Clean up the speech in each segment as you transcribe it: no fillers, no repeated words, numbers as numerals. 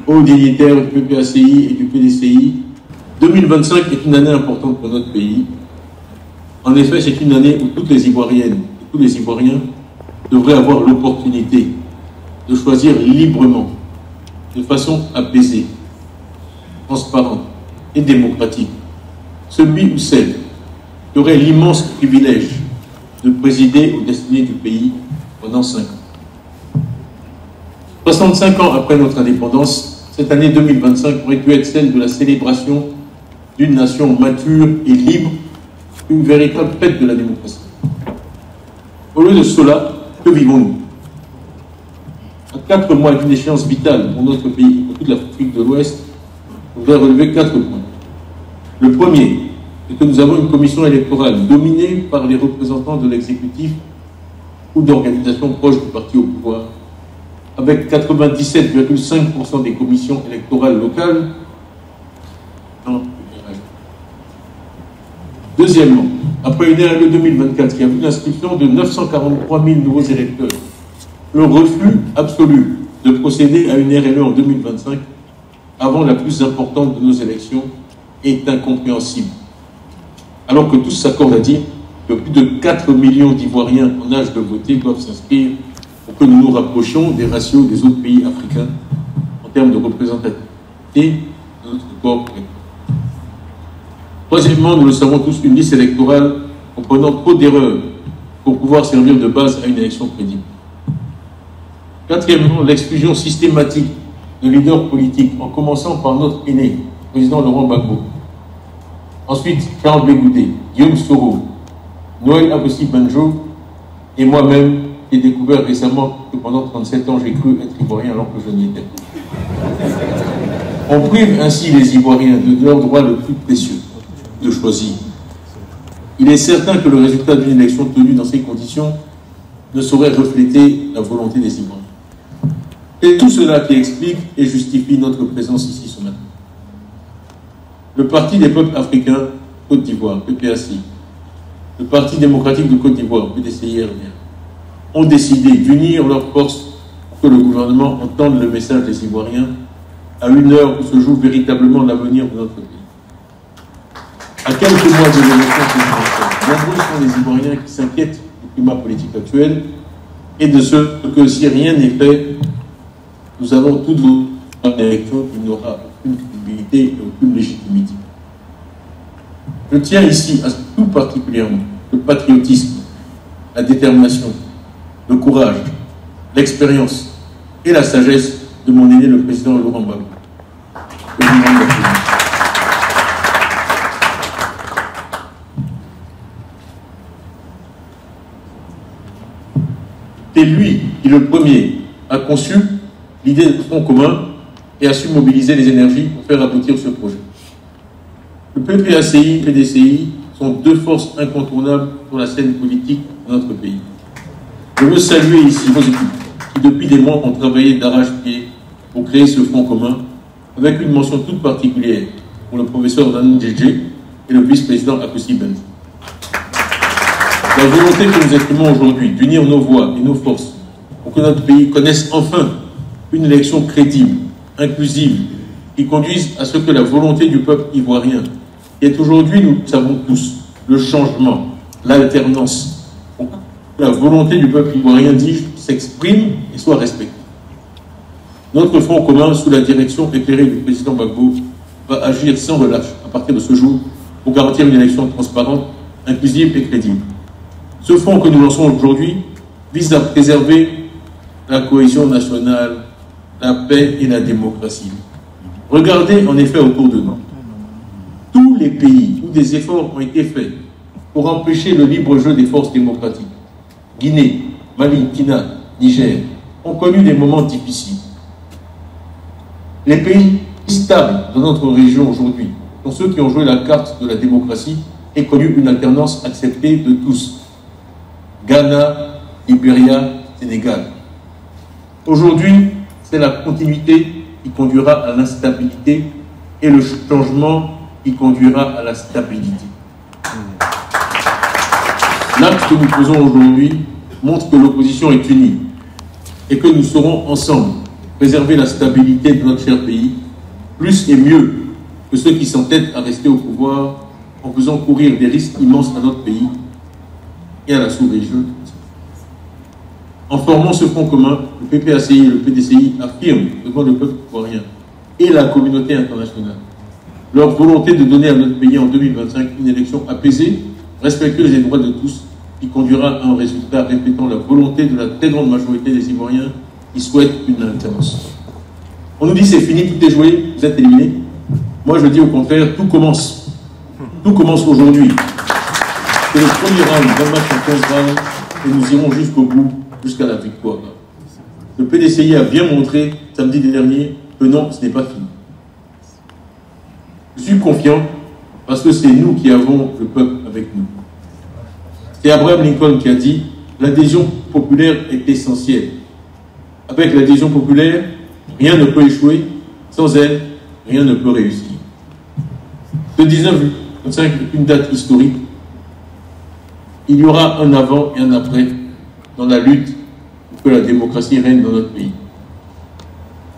aux dignitaires du PPACI et du PDCI, 2025 est une année importante pour notre pays. En effet, c'est une année où toutes les Ivoiriennes et tous les Ivoiriens devraient avoir l'opportunité de choisir librement, de façon apaisée, transparente et démocratique, celui ou celle qui aurait l'immense privilège de présider aux destinées du pays pendant 5 ans. 65 ans après notre indépendance, cette année 2025 aurait pu être celle de la célébration d'une nation mature et libre, une véritable fête de la démocratie. Au lieu de cela, que vivons-nous? À 4 mois d'une échéance vitale pour notre pays et pour toute l'Afrique de l'Ouest, je voudrais relever 4 points. Le premier, c'est que nous avons une commission électorale dominée par les représentants de l'exécutif ou d'organisations proches du parti au pouvoir, avec 97,5% des commissions électorales locales. Deuxièmement, après une RLE 2024 qui a vu l'inscription de 943 000 nouveaux électeurs, le refus absolu de procéder à une RLE en 2025 avant la plus importante de nos élections est incompréhensible. Alors que tous s'accordent à dire que plus de 4 millions d'Ivoiriens en âge de voter doivent s'inscrire pour que nous nous rapprochions des ratios des autres pays africains en termes de représentativité de notre corps électoral. Troisièmement, nous le savons tous, une liste électorale comprenant trop d'erreurs pour pouvoir servir de base à une élection crédible. Quatrièmement, l'exclusion systématique de leaders politiques, en commençant par notre aîné, le président Laurent Gbagbo. Ensuite, Charles Bégoudé, Guillaume Soro, Noël Abossi Banjo et moi-même, j'ai découvert récemment que pendant 37 ans, j'ai cru être ivoirien alors que je n'y étais pas. On prive ainsi les Ivoiriens de leur droit le plus précieux, de choisir. Il est certain que le résultat d'une élection tenue dans ces conditions ne saurait refléter la volonté des Ivoiriens. C'est tout cela qui explique et justifie notre présence ici ce matin. Le Parti des peuples africains, Côte d'Ivoire, PPACI, le Parti démocratique de Côte d'Ivoire, PDCI-RDA, ont décidé d'unir leurs forces pour que le gouvernement entende le message des Ivoiriens à une heure où se joue véritablement l'avenir de notre pays. À quelques mois de l'élection présidentielle, nombreux sont les Ivoiriens qui s'inquiètent du climat politique actuel et de ce que, si rien n'est fait, nous avons toutes une élection qui n'aura aucune crédibilité et aucune légitimité. Je tiens ici à tout particulièrement le patriotisme, la détermination, le courage, l'expérience et la sagesse de mon aîné, le président Laurent Gbagbo. C'est lui qui, le premier, a conçu l'idée de front commun et a su mobiliser les énergies pour faire aboutir ce projet. Le PPACI et le PDCI sont deux forces incontournables sur la scène politique de notre pays. Je veux saluer ici vos équipes qui, depuis des mois, ont travaillé d'arrache-pied pour créer ce front commun, avec une mention toute particulière pour le professeur Nanou Djedje et le vice-président Akossi Benz. La volonté que nous exprimons aujourd'hui d'unir nos voix et nos forces pour que notre pays connaisse enfin une élection crédible, inclusive, qui conduise à ce que la volonté du peuple ivoirien, qui est aujourd'hui, nous le savons tous, le changement, l'alternance, pour que la volonté du peuple ivoirien, dis-je, s'exprime et soit respectée. Notre front commun, sous la direction éclairée du président Gbagbo, va agir sans relâche à partir de ce jour pour garantir une élection transparente, inclusive et crédible. Ce front que nous lançons aujourd'hui vise à préserver la cohésion nationale, la paix et la démocratie. Regardez en effet autour de nous. Tous les pays où des efforts ont été faits pour empêcher le libre jeu des forces démocratiques, Guinée, Mali, Burkina, Niger, ont connu des moments difficiles. Les pays stables de notre région aujourd'hui sont ceux qui ont joué la carte de la démocratie et connu une alternance acceptée de tous. Ghana, Libéria, Sénégal. Aujourd'hui, c'est la continuité qui conduira à l'instabilité et le changement qui conduira à la stabilité. L'acte que nous faisons aujourd'hui montre que l'opposition est unie et que nous saurons ensemble préserver la stabilité de notre cher pays, plus et mieux que ceux qui s'entêtent à rester au pouvoir en faisant courir des risques immenses à notre pays et à la sous-région. En formant ce front commun, le PPACI et le PDCI affirment devant le peuple ivoirien et la communauté internationale leur volonté de donner à notre pays en 2025 une élection apaisée, respectueuse des droits de tous, qui conduira à un résultat reflétant la volonté de la très grande majorité des Ivoiriens qui souhaitent une alternance. On nous dit c'est fini, tout est joué, vous êtes éliminés. Moi je dis au contraire, tout commence. Tout commence aujourd'hui. C'est le premier round, 20 matchs en 15 rounds, et nous irons jusqu'au bout, jusqu'à la victoire. Le PDCI a bien montré samedi dernier que non, ce n'est pas fini. Je suis confiant parce que c'est nous qui avons le peuple avec nous. C'est Abraham Lincoln qui a dit « L'adhésion populaire est essentielle. Avec l'adhésion populaire, rien ne peut échouer. Sans elle, rien ne peut réussir. » Le 19-25 est une date historique. Il y aura un avant et un après dans la lutte pour que la démocratie règne dans notre pays.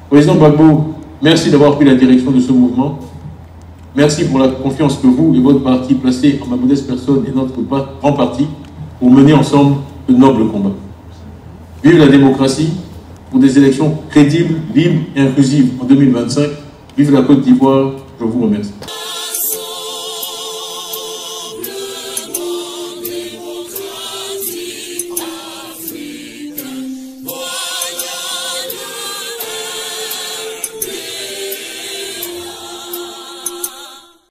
Président Gbagbo, merci d'avoir pris la direction de ce mouvement. Merci pour la confiance que vous et votre parti placez en ma modeste personne et notre grand parti pour mener ensemble de nobles combats. Vive la démocratie pour des élections crédibles, libres et inclusives en 2025. Vive la Côte d'Ivoire. Je vous remercie.